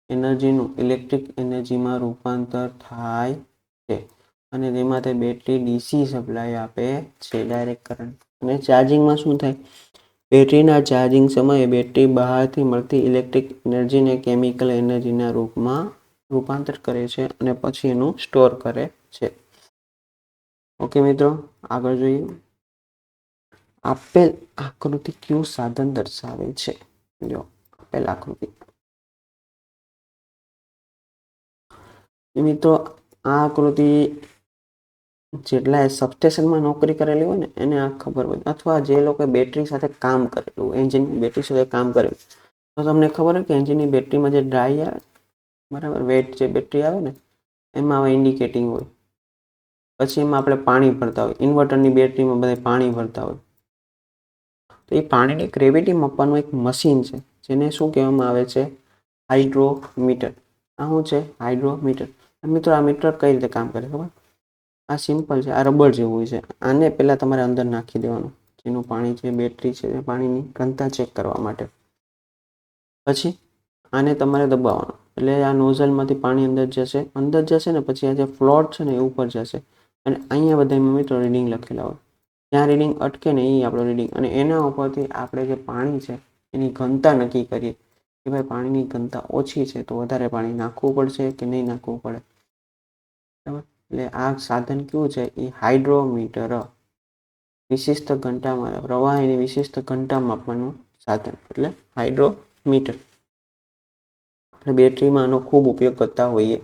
એનર્જીનું ઇલેક્ટ્રિક એનર્જીમાં રૂપાંતર થાય છે અને તેમાંથી બેટરી ડીસી સપ્લાય આપે છે, ડાયરેક્ટ કરંટ. અને ચાર્જિંગમાં શું થાય? બેટરીના ચાર્જિંગ સમયે બેટરી બહારથી મળતી ઇલેક્ટ્રિક એનર્જીને કેમિકલ એનર્જીના રૂપમાં રૂપાંતર કરે છે અને પછી એનું સ્ટોર કરે છે. ઓકે મિત્રો, આગળ જોઈએ. આપેલ આકૃતિ કયું સાધન દર્શાવે છે? જો આપેલ આકૃતિ મિત્રો આ આકૃતિ જેટલા સબસ્ટેશનમાં નોકરી કરેલી હોય ને એને આ ખબર હોય, અથવા જે લોકો બેટરી સાથે કામ કરેલું, એન્જિનની બેટરી સાથે કામ કરેલું, તો તમને ખબર હોય કે એન્જિનની બેટરીમાં જે ડ્રાય આવે બરાબર, વેટ જે બેટરી આવે ને એમાં આવા ઇન્ડિકેટિંગ હોય. પછી એમાં આપણે પાણી ભરતા હોય, ઇન્વર્ટરની બેટરીમાં બધા પાણી ભરતા હોય, તો એ પાણીની ગ્રેવિટી માપવાનું એક મશીન છે જેને શું કહેવામાં આવે છે? હાઇડ્રોમીટર. આ શું છે? હાઇડ્રોમીટર. મિત્રો આ મીટર કઈ રીતે કામ કરે ખબર? આ સિમ્પલ છે, આ રબર જેવું હોય છે. આને પહેલાં તમારે અંદર નાખી દેવાનું, જેનું પાણી છે, બેટરી છે, પાણીની ઘનતા ચેક કરવા માટે. પછી આને તમારે દબાવવાનું, એટલે આ નોઝલમાંથી પાણી અંદર જશે ને પછી આ જે ફ્લોટ છે ને એ ઉપર જશે, અને અહીંયા બધા મિત્રો રીડિંગ લખેલા હોય, ત્યાં રીડિંગ અટકે ને એ આપણો રીડિંગ, અને એના ઉપરથી આપણે જે પાણી છે એની ઘનતા નક્કી કરીએ કે ભાઈ પાણીની ઘનતા ઓછી છે તો વધારે પાણી નાખવું પડશે કે નહીં નાખવું પડે, બરાબર. એટલે આ સાધન કેવું છે? એ હાઇડ્રોમીટર, વિશિષ્ટ ઘનતામાં પ્રવાહીની વિશિષ્ટ ઘનતા માપવાનું સાધન એટલે હાઇડ્રોમીટર. આપણે બેટરીમાં આનો ખૂબ ઉપયોગ કરતા હોઈએ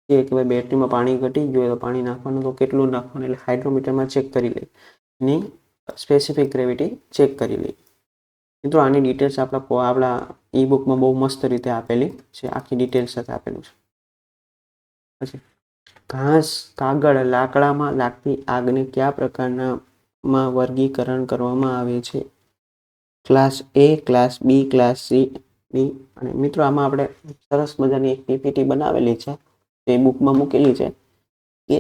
કે ભાઈ બેટરીમાં પાણી ઘટી ગયું તો પાણી નાખવાનું, તો કેટલું નાખવાનું, એટલે હાઇડ્રોમીટરમાં ચેક કરી લઈએ, એની સ્પેસિફિક ગ્રેવિટી ચેક કરી લઈએ. મિત્રો આની ડિટેલ્સ આપણા ઈ બુકમાં બહુ મસ્ત રીતે આપેલી છે, આખી ડિટેલ્સ સાથે આપેલું છે. પછી ઘાસ, કાગળ, લાકડામાં લાગતી આગને કયા પ્રકારના વર્ગીકરણ કરવામાં આવે છે? Class A, class B, class C, D. અને મિત્રો આમાં આપણે સરસ મજાની એક પીપીટી બનાવેલી છે, એ બુકમાં મૂકેલી છે, કે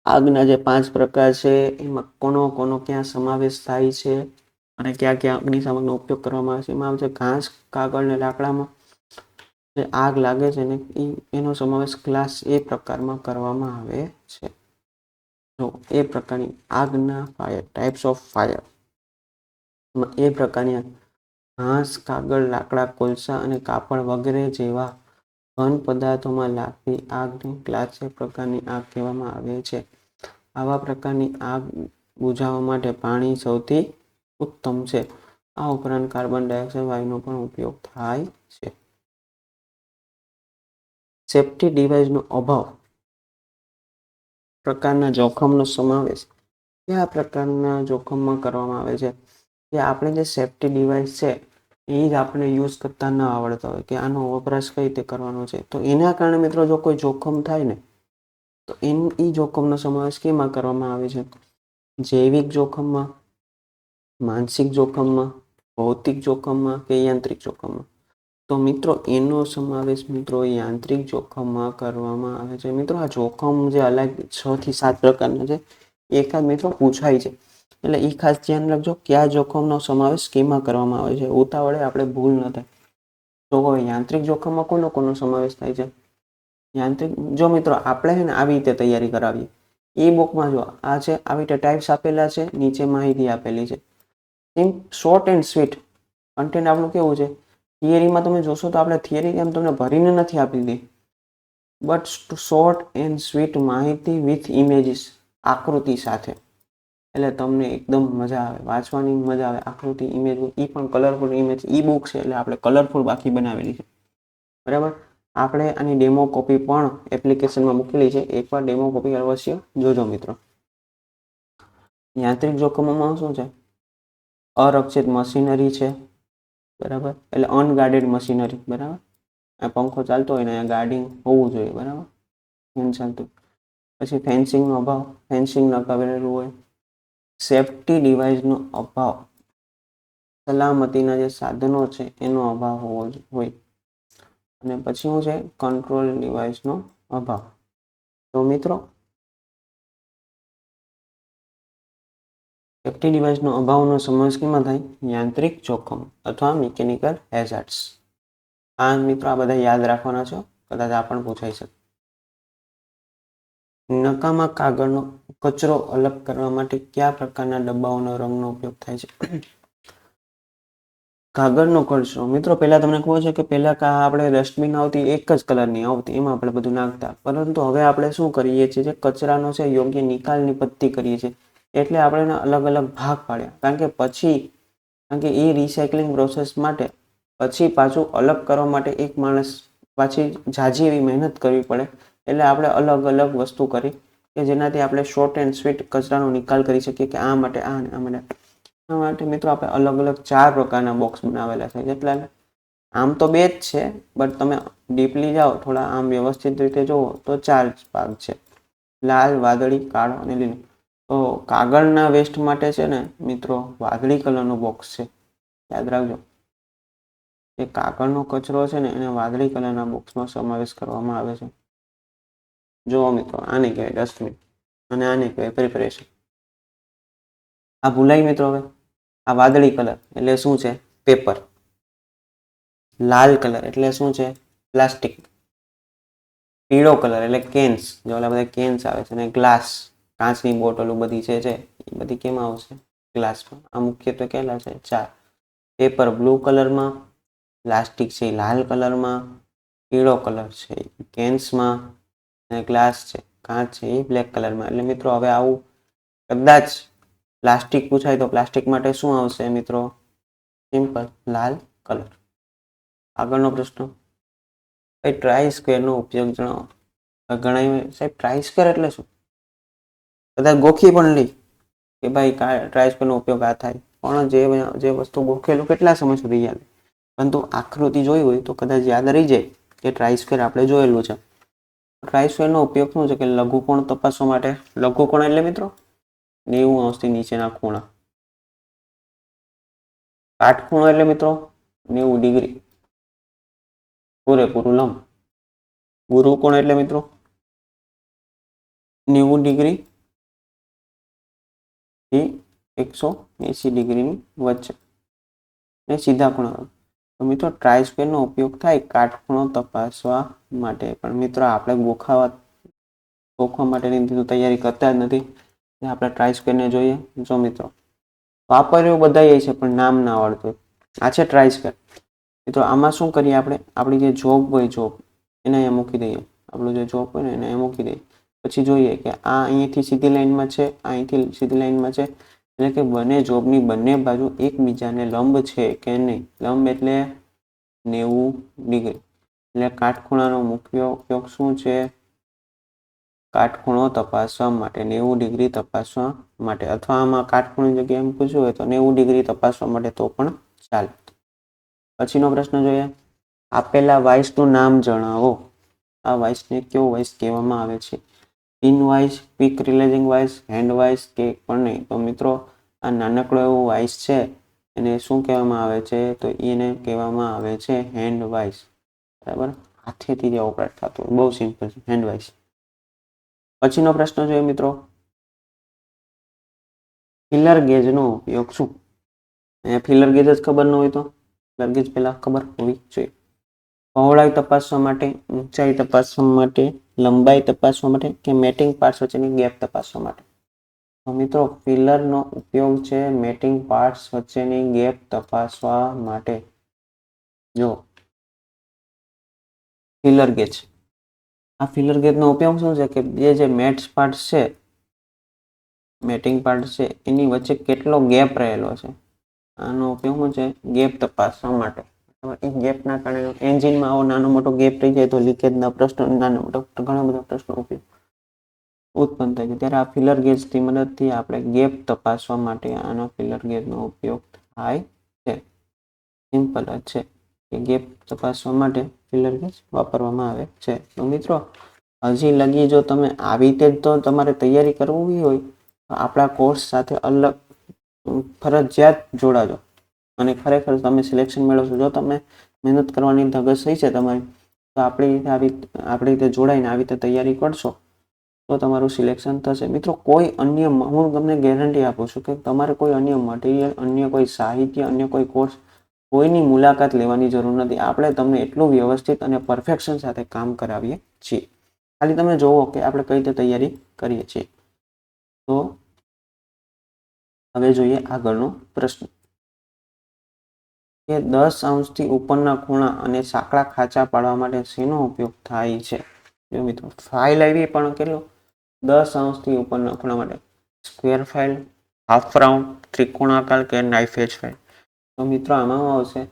આગના જે 5 પ્રકાર છે એમાં કોનો ક્યાં સમાવેશ થાય છે અને ક્યાં ક્યાં અગ્નિશામકનો ઉપયોગ કરવામાં આવે છે. એમાં આવે છે ઘાસ, કાગળ ને લાકડામાં જે આગ લાગે છે ને એનો સમાવેશ ક્લાસ A પ્રકારમાં કરવામાં આવે છે. તો એ પ્રકારની આગના ફાયર, ટાઈપ્સ ઓફ ફાયર, એ પ્રકારની ઘાસ, કાગળ, લાકડા, કોલસા અને કાપડ વગેરે જેવા ઘન પદાર્થોમાં લાગતી આગને ક્લાસ A પ્રકારની આગ કહેવામાં આવે છે. આવા પ્રકારની આગ બુઝાવવા માટે પાણી સૌથી ઉત્તમ છે. આ ઉપરાંત કાર્બન ડાયોક્સાઇડ વાયુનો પણ ઉપયોગ થાય છે. સેફ્ટી ડિવાઇસનો અભાવ પ્રકારના જોખમનો સમાવેશ કયા પ્રકારના જોખમમાં કરવામાં આવે છે? કે આપણે જે સેફ્ટી ડિવાઇસ છે એ જ આપણે યુઝ કરતા ન આવડતા હોય કે આનો વપરાશ કઈ રીતે કરવાનો છે, તો એના કારણે મિત્રો જો કોઈ જોખમ થાય ને તો એ જોખમનો સમાવેશ કેમાં કરવામાં આવે છે? જૈવિક જોખમમાં, માનસિક જોખમમાં, ભૌતિક જોખમમાં કે યાંત્રિક જોખમમાં? તો મિત્રો એનો સમાવેશ મિત્રો યાંત્રિક જોખમમાં કરવામાં આવે છે. મિત્રો આ જોખમ જે અલગ 6 થી 7 પ્રકારના છે, એકાદ મિત્રો પૂછાય છે, એટલે એ ખાસ ધ્યાન રાખજો કયા જોખમનો સમાવેશ કેમાં કરવામાં આવે છે, ઉતાવળે આપણે ભૂલ ન થાય. તો યાંત્રિક જોખમમાં કોનો સમાવેશ થાય છે? યાંત્રિક, જો મિત્રો આપણે છે ને આવી રીતે તૈયારી કરાવીએ, એ બુકમાં જો આ છે આવી રીતે ટાઈપ્સ આપેલા છે, નીચે માહિતી આપેલી છે, એમ શોર્ટ એન્ડ સ્વીટ કન્ટેન્ટ આપણું કેવું છે? થિયરીમાં તમે જોશો તો આપણે થિયરી એમ તમને ભરીને નથી આપી દીધી, બટ શોર્ટ એન્ડ સ્વીટ માહિતી વિથ ઇમેજીસ, આકૃતિ સાથે, એટલે તમને એકદમ મજા આવે, વાંચવાની મજા આવે. આકૃતિ, ઇમેજ, એ પણ કલરફુલ ઇમેજ, ઈ બુક છે એટલે આપણે કલરફુલ બાકી બનાવેલી છે, બરાબર. આપણે આની ડેમો કોપી પણ એપ્લિકેશનમાં મૂકેલી છે, એકવાર ડેમો કોપી અવશ્ય જોજો મિત્રો. યાંત્રિક જોખમોમાં શું છે? અરક્ષિત મશીનરી છે, બરાબર, એટલે અનગાર્ડેડ મશીનરી, બરાબર. આ પંખો ચાલતો હોય ને અહીંયા ગાર્ડિંગ હોવું જોઈએ, બરાબર, ચાલતું. પછી ફેન્સિંગનો અભાવ, ફેન્સિંગ ન કરેલું હોય. સેફ્ટી ડિવાઇસનો અભાવ, સલામતીના જે સાધનો છે એનો અભાવ હોય. અને પછી શું છે? કંટ્રોલ ડિવાઇસનો અભાવ. તો મિત્રો સેફ્ટી ડિવાઇસનો અભાવનો સમાવેશ કેમાં થાય? યાંત્રિક જોખમ અથવા મિકેનિકલ હેઝાર્ડ્સ. આ મિત્રો આ બધા યાદ રાખવાના છો, કદાચ આ પણ પૂછાઈ શકે. નકામા કાગળનો કચરો અલગ કરવા માટે કયા પ્રકારના ડબ્બાઓનો રંગનો ઉપયોગ થાય છે? કાગળનો કચરો મિત્રો પહેલા તમને ખબર છે કે પહેલા આપણે ડસ્ટબિન આવતી એક જ કલરની આવતી, એમાં આપણે બધું નાખતા, પરંતુ હવે આપણે શું કરીએ છીએ? જે કચરાનો છે યોગ્ય નિકાલની પદ્ધતિ કરીએ છીએ, એટલે આપણે એના અલગ અલગ ભાગ પાડ્યા, કારણ કે એ રિસાયકલિંગ પ્રોસેસ માટે પછી પાછું અલગ કરવા માટે એક માણસ પાછી ઝાઝી એવી મહેનત કરવી પડે, એટલે આપણે અલગ અલગ વસ્તુ કરી કે જેનાથી આપણે શોર્ટ એન્ડ સ્વીટ કચરાનો નિકાલ કરી શકીએ કે આ માટે આ અને આ માટે મિત્રો આપણે અલગ અલગ 4 પ્રકારના બોક્સ બનાવેલા છે. જેટલા આમ તો 2 જ છે, બટ તમે ડીપલી જાઓ થોડા આમ વ્યવસ્થિત રીતે જુઓ તો 4 ભાગ છે, લાલ, વાદળી, કાળો અને લીલો. તો કાગળના વેસ્ટ માટે છે ને મિત્રો વાદળી કલરનું બોક્સ છે, યાદ રાખજો. એ કાગળનો કચરો છે ને એને વાદળી કલરના બોક્સમાં સમાવેશ કરવામાં આવે છે. જુઓ મિત્રો, આને કહેવાય ડસ્ટબિન અને આને કહેવાય પ્રિપરેશન. આ ભૂલાય મિત્રો. હવે આ વાદળી કલર એટલે શું છે? પેપર. લાલ કલર એટલે શું છે? પ્લાસ્ટિક. પીળો કલર એટલે કેન્સ, જે ઓલા બધા કેન્સ આવે છે, અને ગ્લાસ, કાચની બોટલો બધી છે એ બધી કેમાં આવશે? ગ્લાસમાં. આ મુખ્યત્વે કેટલા છે? 4. પેપર બ્લુ કલરમાં, પ્લાસ્ટિક છે લાલ કલરમાં, પીળો કલર છે કેન્સમાં, અને ગ્લાસ છે, કાચ છે એ બ્લેક કલરમાં. એટલે મિત્રો હવે આવું કદાચ પ્લાસ્ટિક પૂછાય તો પ્લાસ્ટિક માટે શું આવશે મિત્રો? સિમ્પલ, લાલ કલર. આગળનો પ્રશ્ન, ભાઈ ટ્રાય સ્ક્વેરનો ઉપયોગ જણાવો. ઘણા સાહેબ ટ્રાય સ્ક્વેર એટલે શું? કદાચ ગોખી પણ લી કે ભાઈ ટ્રાય સ્ક્વેરનો ઉપયોગ આ થાય, પણ જે વસ્તુ ગોખેલું કેટલા સમય સુધી યાદ, પરંતુ આકૃતિ જોઈ હોય તો કદાચ યાદ રહી જાય કે ટ્રાય સ્ક્વેર આપણે જોયેલું છે. ટ્રાય સ્ક્વેરનો ઉપયોગ શું છે કે લઘુકોણ તપાસવા માટે. લઘુકોણ એટલે મિત્રો 90 અંશથી નીચેના ખૂણા. કાટખૂણો એટલે મિત્રો 90 ડિગ્રી પૂરેપૂરું લંબ. ગુરુકોણ એટલે મિત્રો 90 ડિગ્રી થી 180 ડિગ્રીની વચ્ચે. ને સીધા ખૂણા. તો મિત્રો ટ્રાય સ્ક્વેરનો ઉપયોગ થાય કાટખૂણો તપાસવા માટે, પણ મિત્રો આપણે ગોખવા માટેની તૈયારી કરતા જ નથી. આપણે ટ્રાય સ્ક્વેરને જોઈએ. જો મિત્રો વાપર્યું બધા છે પણ નામ ના આવડતું. આ છે ટ્રાય સ્ક્વેર. મિત્રો આમાં શું કરીએ આપણે? આપણી જે જોબ હોય, જોબ એને અહીંયા મૂકી દઈએ. આપણું જે જોબ હોય ને એને અહીંયા મૂકી દઈએ. પછી જોઈએ કે આ અહીંથી સીધી લાઈનમાં છે, અહીંથી સીધી લાઈનમાં છે, એટલે કે બંને જોબની બંને બાજુ એકબીજાને લંબ છે કે નહીં. લંબ એટલે 90 ડિગ્રી. એટલે કાટખૂણાનો મુખ્ય ઉપયોગ શું છે? કાટખૂણો તપાસવા માટે, 90 ડિગ્રી તપાસવા માટે. અથવા આમાં કાટખૂણાની જગ્યાએ એમ પૂછ્યું હોય તો 90 ડિગ્રી તપાસવા માટે તો પણ ચાલે. પછીનો પ્રશ્ન જોઈએ. આપેલા વાઇસનું નામ જણાવો. આ વાઇસને કયો વાઇસ કહેવામાં આવે છે? In vice, quick releasing vice, hand vice કે પણ નહીં? તો મિત્રો આ નાનકડો એવો વાઇસ છે એને શું કહેવામાં આવે છે? તો એને કહેવામાં આવે છે હેન્ડ વાઇસ. બરાબર, હાથેથી જે ઓપરેટ થતું હોય. બહુ સિમ્પલ છે, હેન્ડ વાઇસ. પછીનો પ્રશ્ન જોઈએ મિત્રો. ફિલર ગેજનો ઉપયોગ શું? અહીંયા ફિલર ગેજ જ ખબર ન હોય તો ફિલર ગેજ પહેલા ખબર હોવી જોઈએ. પહોળાઈ તપાસવા માટે, ઊંચાઈ તપાસવા માટે, લંબાઈ તપાસવા માટે કે મેટિંગ પાર્ટ્સ વચ્ચેની ગેપ તપાસવા માટે? તો મિત્રો ફિલરનો ઉપયોગ છે મેટિંગ પાર્ટ્સ વચ્ચેની ગેપ તપાસવા માટે. જો ફિલર ગેજ, આ ફિલર ગેજનો ઉપયોગ શું છે કે જે મેટ્સ પાર્ટ છે, મેટિંગ પાર્ટ છે, એની વચ્ચે કેટલો ગેપ રહેલો છે, આનો ઉપયોગ શું છે? ગેપ તપાસવા માટે. એ ગેપના કારણે એન્જિનમાં આવો નાનો મોટો ગેપ રહી જાય તો લીકેજના પ્રશ્નો, નાનો મોટો ઘણા બધા પ્રશ્નો ઉત્પન્ન થાય છે. ત્યારે આ ફિલર ગેજની મદદથી આપણે ગેપ તપાસવા માટે આના ફિલર ગેજનો ઉપયોગ થાય છે. સિમ્પલ જ છે કે ગેપ તપાસવા માટે ફિલર ગેજ વાપરવામાં આવે છે. તો મિત્રો હજી લગી જો તમે આવી રીતે જ તો તમારે તૈયારી કરવી હોય તો આપણા કોર્સ સાથે અલગ ફરજિયાત જોડાજો અને ખરેખર તમે સિલેક્શન મેળવશો. જો તમે મહેનત કરવાની ધગશ થઈ છે તમારી, તો આપણી રીતે જોડાઈને આવી રીતે તૈયારી કરશો તો તમારું સિલેક્શન થશે. મિત્રો કોઈ અન્ય, હું તમને ગેરંટી આપું છું કે તમારે કોઈ અન્ય મટીરિયલ, અન્ય કોઈ સાહિત્ય, અન્ય કોઈ કોર્સ, કોઈની મુલાકાત લેવાની જરૂર નથી. આપણે તમને એટલું વ્યવસ્થિત અને પરફેક્શન સાથે કામ કરાવીએ છીએ. ખાલી તમે જોવો કે આપણે કઈ રીતે તૈયારી કરીએ છીએ. તો હવે જોઈએ આગળનો પ્રશ્ન કે 10 અંશથી ઉપરના ખૂણા અને સાંકડા ખાંચા પાડવા માટે શેનો ઉપયોગ થાય છે? જો મિત્રો ફાઇલ આવી પણ કેટલો 10 અંશથી ઉપરના ખૂણા માટે સ્ક્વેર ફાઇલ, હાફ રાઉન્ડ, ત્રિકોણાકાર કે નાઇફ એજ ફાઇલ? તો મિત્રો આમાં આવશે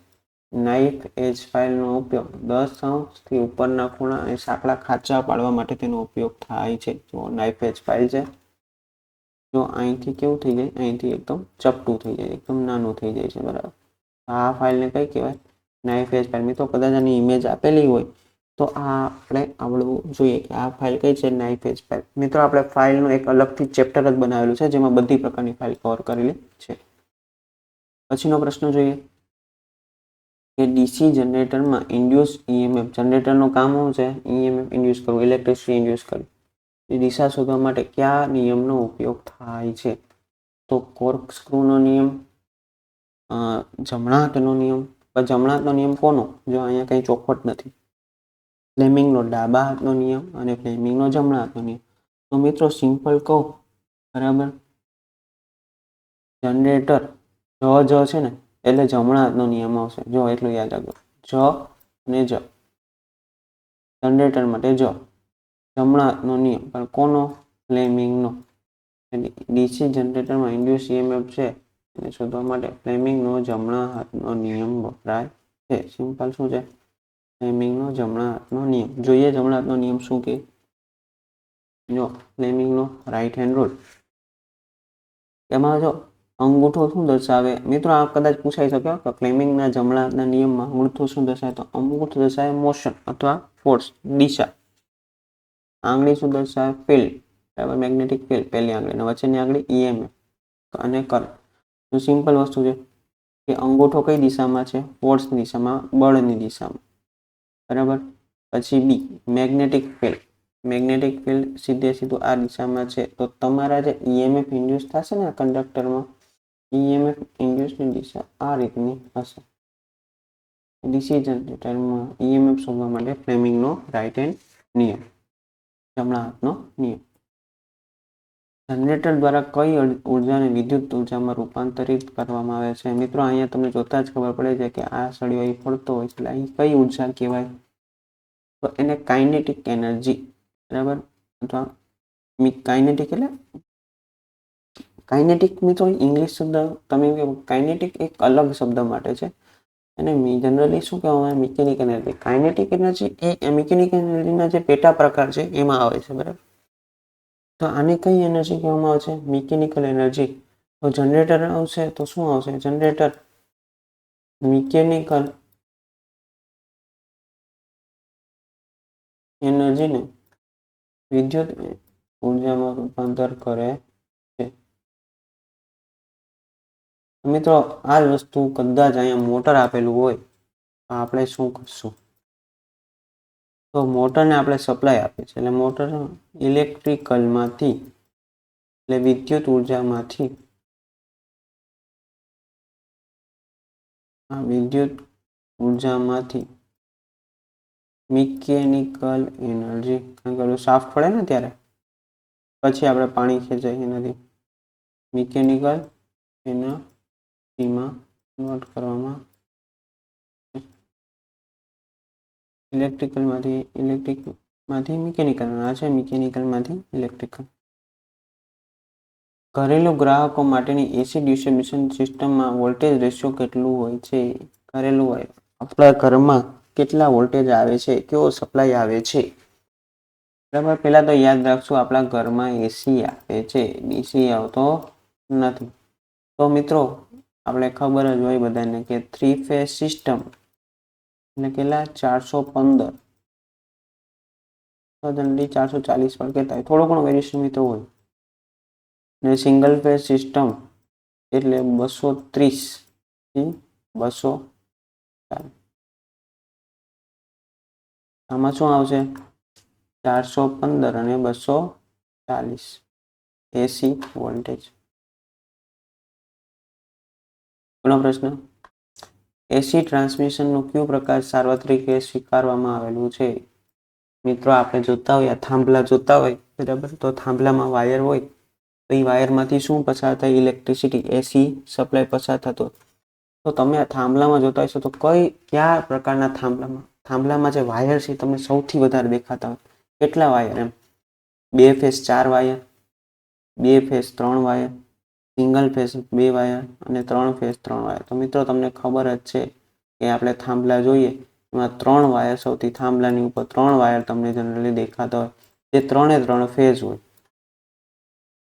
નાઇફ એજ ફાઇલનો ઉપયોગ 10 અંશથી ઉપરના ખૂણા અને સાંકડા ખાંચા પાડવા માટે તેનો ઉપયોગ થાય છે. જો નાઇફ એજ ફાઇલ છે, જો અહીંથી કેવું થઈ જાય, અહીંથી એકદમ ચપટું થઈ જાય, એકદમ નાનું થઈ જાય છે. બરાબર, આ ફાઇલને કઈ કહેવાય? નાઇફ એજ ફાઇલ. મિત્રો કદાચ આની ઇમેજ આપેલી હોય તો આ આપણે આવડવું જોઈએ કે આ ફાઇલ કઈ છે, નાઇફ એજ ફાઇલ. મિત્રો આપણે ફાઇલનું એક અલગથી ચેપ્ટર જ બનાવેલું છે જેમાં બધી પ્રકારની ફાઇલ કવર કરેલી છે. પછીનો પ્રશ્ન જોઈએ કે ડીસી જનરેટરમાં ઇન્ડ્યુસ ઈએમએફ. જનરેટરનું કામ શું છે? ઈએમએફ ઇન્ડ્યુસ કરવું, ઇલેક્ટ્રિસિટી ઇન્ડ્યુસ કરવી. દિશા શોધવા માટે કયા નિયમનો ઉપયોગ થાય છે? તો કોર્કસ્ક્રૂનો નિયમ, જમણા હાથનો નિયમ. જમણા હાથનો નિયમ કોનો? જો અહીંયા કંઈ ચોખવટ નથી. ફ્લેમિંગનો ડાબા હાથનો નિયમ અને ફ્લેમિંગનો જમણા હાથનો નિયમ. તો મિત્રો સિમ્પલ કહો, બરાબર, જનરેટર જ છે ને એટલે જમણા હાથનો નિયમ આવશે. જો એટલું યાદ રાખજો, જ ને જ. જનરેટર માટે જ જમણા હાથનો નિયમ, પણ કોનો? ફ્લેમિંગનો. ડીસી જનરેટરમાં ઇન્ડ્યુસ ઈએમએફ છે એને શોધવા માટે ફ્લેમિંગનો જમણા હાથનો નિયમ વપરાય છે. સિમ્પલ શું છે? ફ્લેમિંગનો જમણા હાથનો નિયમ. જોઈએ જમણા હાથનો નિયમ શું કે? જો ફ્લેમિંગનો રાઈટ હેન્ડ રૂલ. એમાં જો અંગૂઠો શું દર્શાવે? મિત્રો આ કદાચ પૂછાઈ શકે કે ફ્લેમિંગના જમણા હાથના નિયમમાં અંગૂઠો શું દર્શાવે? તો અંગૂઠો દર્શાવે મોશન અથવા ફોર્સ, દિશા. આંગળી શું દર્શાવે? ફિલ્ડ, બરાબર, મેગ્નેટિક ફિલ્ડ. પહેલી આંગળી અને વચ્ચેની આંગળી ઈએમએફ અને કરંટ. તો સિમ્પલ વસ્તુ છે કે અંગૂઠો કઈ દિશામાં છે? ફોર્સની દિશામાં, બળની દિશામાં, બરાબર. પછી બી મેગ્નેટિક ફિલ્ડ. મેગ્નેટિક ફિલ્ડ સીધે સીધું આ દિશામાં છે. તો તમારા જે ઈએમએફ ઇન્ડ્યુસ થશે ને કંડક્ટરમાં, ઈએમએફ ઇન્ડ્યુસની દિશા આ રીતની હશે. ડીસી જનરેટરમાં ઈએમએફ શોધવા માટે ફ્લેમિંગનો રાઈટ હેન્ડ નિયમ, જમણા હાથનો નિયમ. જનરેટર દ્વારા કઈ ઉર્જાને વિદ્યુત ઉર્જામાં રૂપાંતરિત કરવામાં આવે છે? મિત્રો અહીંયા તમને જોતા જ ખબર પડે છે કે આ સળિયો અહીં ફરતો હોય છે એટલે અહીં કઈ ઉર્જા કહેવાય? તો એને કાઇનેટિક એનર્જી, બરાબર, અથવા કાઇનેટિક એટલે કાઇનેટિક. મિત્રો ઇંગ્લિશ શબ્દ તમે કાઇનેટિક એક અલગ શબ્દ માટે છે અને જનરલી શું કહેવામાં આવે? Mechanic energy. કાઇનેટિક એનર્જી એ મિકેનિક એનર્જીના જે પેટા પ્રકાર છે એમાં આવે છે, બરાબર. તો આને કઈ એનર્જી કહેવામાં આવે છે? Mechanical energy. તો જનરેટર આવશે તો શું આવશે? જનરેટર મિકેનિકલ એનર્જીને વિદ્યુત ઉર્જામાં રૂપાંતર કરે છે. મિત્રો આ જ વસ્તુ કદાચ અહીંયા મોટર આપેલું હોય તો આપણે શું કરશું? તો મોટરને આપણે સપ્લાય આપીએ છીએ એટલે મોટર ઇલેક્ટ્રિકલમાંથી એટલે વિદ્યુત ઉર્જામાંથી મિકેનિકલ એનર્જી, કારણ કે સાફ પડે ને ત્યારે પછી આપણે પાણી ખેંચાય એનાથી મિકેનિકલ એનર્જીમાં કન્વર્ટ કરવામાં, ઇલેક્ટ્રિકમાંથી મિકેનિકલ. આ છે મિકેનિકલમાંથી ઇલેક્ટ્રિકલ. ઘરેલું ગ્રાહકો માટેની એસી ડિસ્ટ્રીબ્યુશન સિસ્ટમમાં વોલ્ટેજ રેશિયો કેટલું હોય છે? ઘરેલું હોય આપણા ઘરમાં કેટલા વોલ્ટેજ આવે છે, કેવો સપ્લાય આવે છે, બરાબર. પહેલાં તો યાદ રાખશું આપણા ઘરમાં એસી આવે છે, ડીસી આવતો નથી. તો મિત્રો આપણે ખબર જ હોય બધાને કે 3 ફેઝ સિસ્ટમ એટલે કેટલા? 415 440 પણ કહેતા હોય, થોડો ઘણો વેરિએશન મિત્રો હોય. ને સિંગલ ફેઝ સિસ્ટમ એટલે 230 થી 240. આમાં શું આવશે? 415 અને 240 એસી વોલ્ટેજ. ઘણો પ્રશ્ન. એસી ટ્રાન્સમિશનનું કયું પ્રકાર સાર્વત્રિક સ્વીકારવામાં આવેલું છે? મિત્રો આપણે જોતા હોય, થાંભલા જોતા હોય, બરાબર, તો થાંભલામાં વાયર હોય તો એ વાયરમાંથી શું પસાર થાય? ઇલેક્ટ્રિસિટી, એસી સપ્લાય પસાર થતો. તો તમે આ થાંભલામાં જોતા હશો તો કયા પ્રકારના થાંભલામાં જે વાયર છે તમને સૌથી વધારે દેખાતા હોય? કેટલા વાયર? એમ 2 phase 4 wire, 2 phase 3 wire, single phase 2 wire અને 3 ફેઝ 3 વાયર. તો મિત્રો તમને ખબર જ છે કે આપણે થાંભલા જોઈએ એમાં 3 વાયર સૌથી થાંભલાની ઉપર 3 વાયર તમને જનરલી દેખાતા હોય જે 3 ફેઝ હોય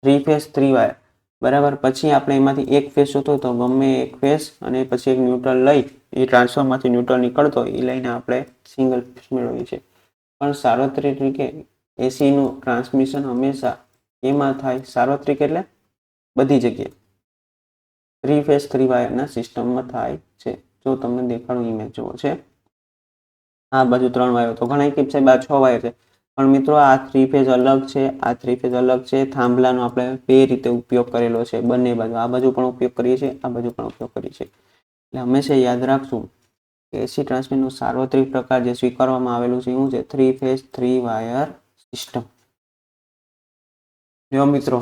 3 ફેઝ 3 વાયર બરાબર. પછી આપણે એમાંથી એક ફેઝ જોતો હોય તો ગમે એક ફેઝ અને પછી એક ન્યુટ્રલ લઈ એ ટ્રાન્સફોર્મરમાંથી ન્યુટ્રલ નીકળતો હોય એ લઈને આપણે સિંગલ ફેઝ મેળવીએ છીએ. પણ સાર્વત્રિક રીતે એસીનું ટ્રાન્સમિશન હંમેશા એમાં થાય. સાર્વત્રિક એટલે બધી જગ્યાએ 3 ફેઝ 3 વાયરના સિસ્ટમમાં થાય છે. જો તમને દેખાડું ઇમેજ જોવો છે આ બાજુ 3 વાયર તો ઘણા કે સાહેબ આ 6 વાયર છે પણ મિત્રો આ 3 ફેઝ અલગ છે, આ 3 ફેઝ અલગ છે. થાંભલાનો આપણે બે રીતે ઉપયોગ કરેલો છે બંને બાજુ. આ બાજુ પણ ઉપયોગ કરીએ છીએ, આ બાજુ પણ ઉપયોગ કરીએ છીએ. એટલે હંમેશા યાદ રાખશું કે એસી ટ્રાન્સમિશનનું સાર્વત્રિક પ્રકાર જે સ્વીકારવામાં આવેલું છે શું છે 3 ફેઝ 3 વાયર સિસ્ટમ. જો મિત્રો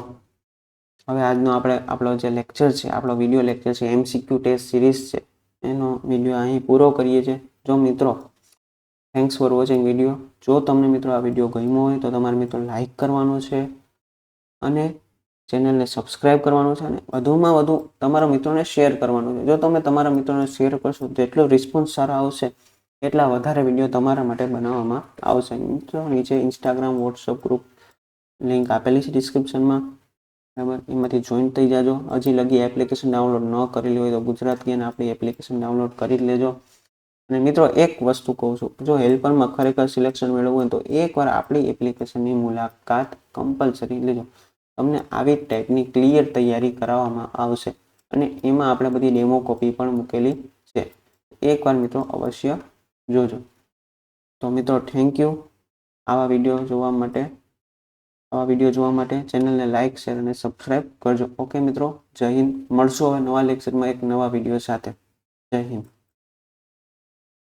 હવે આજનો આપણો જે લેક્ચર છે, આપણો વિડીયો લેક્ચર છે MCQ ટેસ્ટ સિરીઝ છે એનો વિડીયો અહીં પૂરો કરીએ છીએ. જો મિત્રો થેન્ક્સ ફોર વોચિંગ વિડીયો. જો તમને મિત્રો આ વિડીયો ગમ્યો હોય તો તમારે મિત્રો લાઈક કરવાનો છે અને ચેનલને સબસ્ક્રાઈબ કરવાનું છે અને વધુમાં વધુ તમારા મિત્રોને શેર કરવાનું છે. જો તમે તમારા મિત્રોને શેર કરશો જેટલો રિસ્પોન્સ સારો આવશે એટલા વધારે વિડીયો તમારા માટે બનાવવામાં આવશે. મિત્રો નીચે ઇન્સ્ટાગ્રામ વોટ્સઅપ ગ્રુપ લિંક આપેલી છે ડિસ્ક્રિપ્શનમાં, બરાબર. એમાંથી જોઈન થઈ જાજો. હજી લગી એપ્લિકેશન ડાઉનલોડ ન કરેલી હોય તો ગુજરાત જ્ઞાન આપણી એપ્લિકેશન ડાઉનલોડ કરી લેજો. અને મિત્રો એક વસ્તુ કહું છું, જો હેલ્પરમાં ખરેખર સિલેક્શન મેળવવું હોય તો એકવાર આપણી એપ્લિકેશનની મુલાકાત કમ્પલસરી લેજો. તમને આવી ટાઈપની ક્લિયર તૈયારી કરાવવામાં આવશે અને એમાં આપણે બધી ડેમો કોપી પણ મૂકેલી છે. એકવાર મિત્રો અવશ્ય જોજો. તો મિત્રો થેન્ક યુ આવા વિડીયો જોવા માટે ચેનલને લાઇક શેર અને સબસ્ક્રાઈબ કરજો. ઓકે મિત્રો, જય હિન્દ. મળશું હવે નવા લેક્ચરમાં એક નવા વિડીયો સાથે. જય હિન્દ.